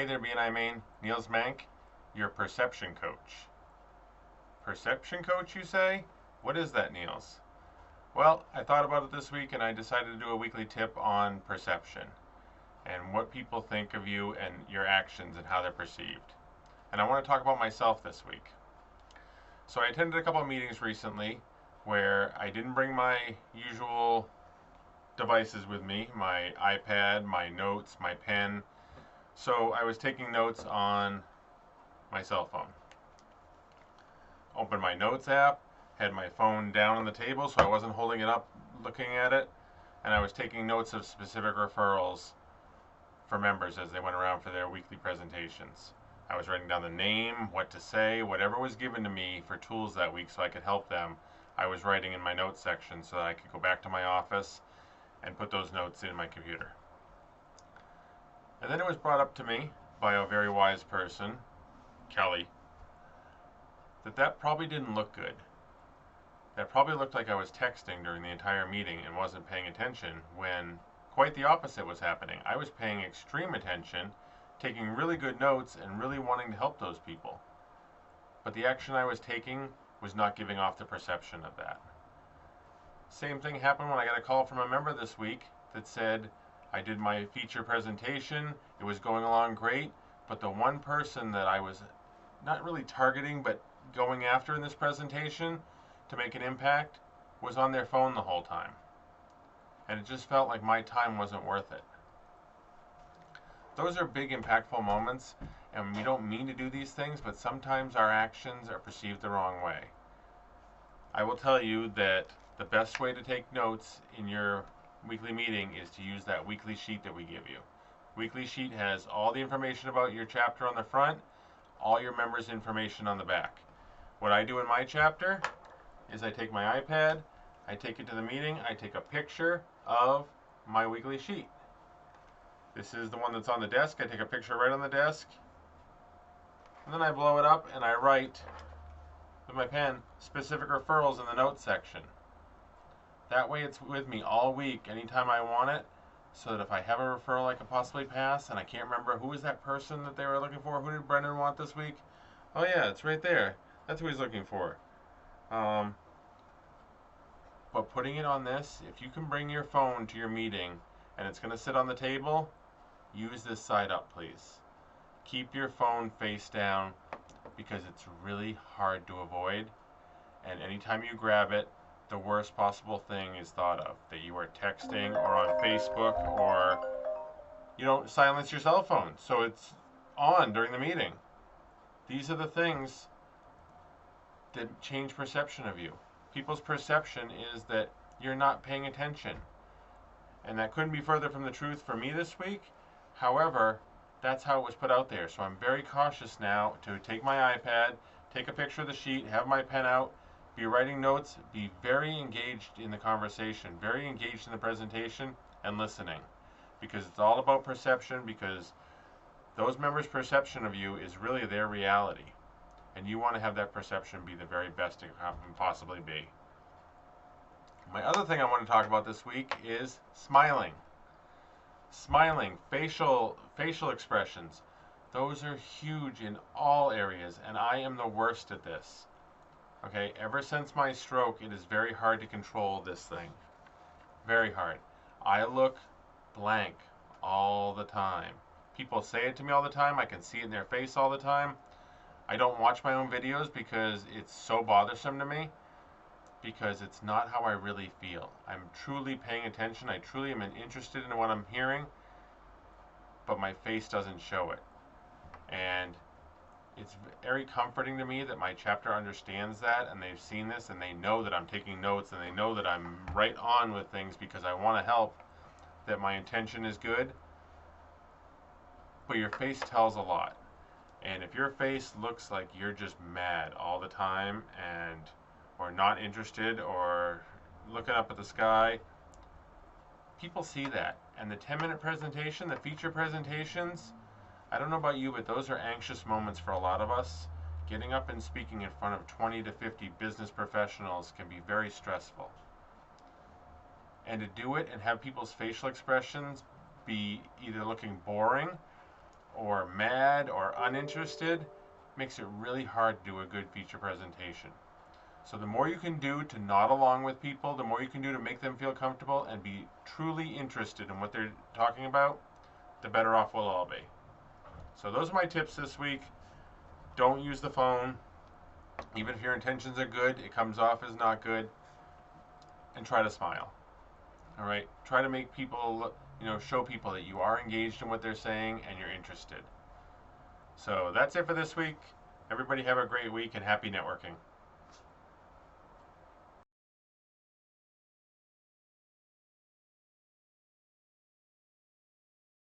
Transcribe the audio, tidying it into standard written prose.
Hey there, BNI Maine. Niels Mank, your perception coach. Perception coach, you say? What is that, Niels? Well, I thought about it this week and I decided to do a weekly tip on perception and what people think of you and your actions and how they're perceived. And I want to talk about myself this week. So I attended a couple of meetings recently where I didn't bring my usual devices with me, my iPad, my notes, my pen. So I was taking notes on my cell phone. Opened my notes app, had my phone down on the table so I wasn't holding it up looking at it, and I was taking notes of specific referrals for members as they went around for their weekly presentations. I was writing down the name, what to say, whatever was given to me for tools that week so I could help them. I was writing in my notes section so that I could go back to my office and put those notes in my computer. And then it was brought up to me by a very wise person, Kelly, that probably didn't look good. That probably looked like I was texting during the entire meeting and wasn't paying attention when quite the opposite was happening. I was paying extreme attention, taking really good notes, and really wanting to help those people. But the action I was taking was not giving off the perception of that. Same thing happened when I got a call from a member this week that said, I did my feature presentation, it was going along great, but the one person that I was not really targeting but going after in this presentation to make an impact was on their phone the whole time. And it just felt like my time wasn't worth it. Those are big, impactful moments, and we don't mean to do these things, but sometimes our actions are perceived the wrong way. I will tell you that the best way to take notes in your weekly meeting is to use that weekly sheet that we give you. Weekly sheet has all the information about your chapter on the front, all your members' information on the back. What I do in my chapter is I take my iPad, I take it to the meeting, I take a picture of my weekly sheet. This is the one that's on the desk. I take a picture right on the desk, and then I blow it up and I write with my pen specific referrals in the notes section. That way it's with me all week anytime I want it, so that if I have a referral I could possibly pass and I can't remember who was that person that they were looking for, who did Brendan want this week? Oh yeah, it's right there. That's who he's looking for. But putting it on this, if you can bring your phone to your meeting and it's going to sit on the table, use this side up, please. Keep your phone face down because it's really hard to avoid. And anytime you grab it, the worst possible thing is thought of. That you are texting or on Facebook, or you don't silence your cell phone so it's on during the meeting. These are the things that change perception of you. People's perception is that you're not paying attention. And that couldn't be further from the truth for me this week. However, that's how it was put out there. So I'm very cautious now to take my iPad, take a picture of the sheet, have my pen out, be writing notes, be very engaged in the conversation, very engaged in the presentation, and listening. Because it's all about perception, because those members' perception of you is really their reality. And you want to have that perception be the very best it can possibly be. My other thing I want to talk about this week is smiling. Smiling, facial expressions. Those are huge in all areas, and I am the worst at this. Okay, ever since my stroke, it is very hard to control this thing. Very hard. I look blank all the time. People say it to me all the time. I can see it in their face all the time. I don't watch my own videos because it's so bothersome to me, because it's not how I really feel. I'm truly paying attention. I truly am interested in what I'm hearing, but my face doesn't show it. And it's very comforting to me that my chapter understands that, and they've seen this, and they know that I'm taking notes, and they know that I'm right on with things because I want to help, that my intention is good. But your face tells a lot. And if your face looks like you're just mad all the time, and or not interested, or looking up at the sky, people see that. And the 10-minute presentation, the feature presentations, I don't know about you, but those are anxious moments for a lot of us. Getting up and speaking in front of 20 to 50 business professionals can be very stressful. And to do it and have people's facial expressions be either looking boring or mad or uninterested, makes it really hard to do a good feature presentation. So the more you can do to nod along with people, the more you can do to make them feel comfortable and be truly interested in what they're talking about, the better off we'll all be. So those are my tips this week. Don't use the phone. Even if your intentions are good, it comes off as not good. And try to smile. All right? Try to make people, show people that you are engaged in what they're saying and you're interested. So that's it for this week. Everybody have a great week and happy networking.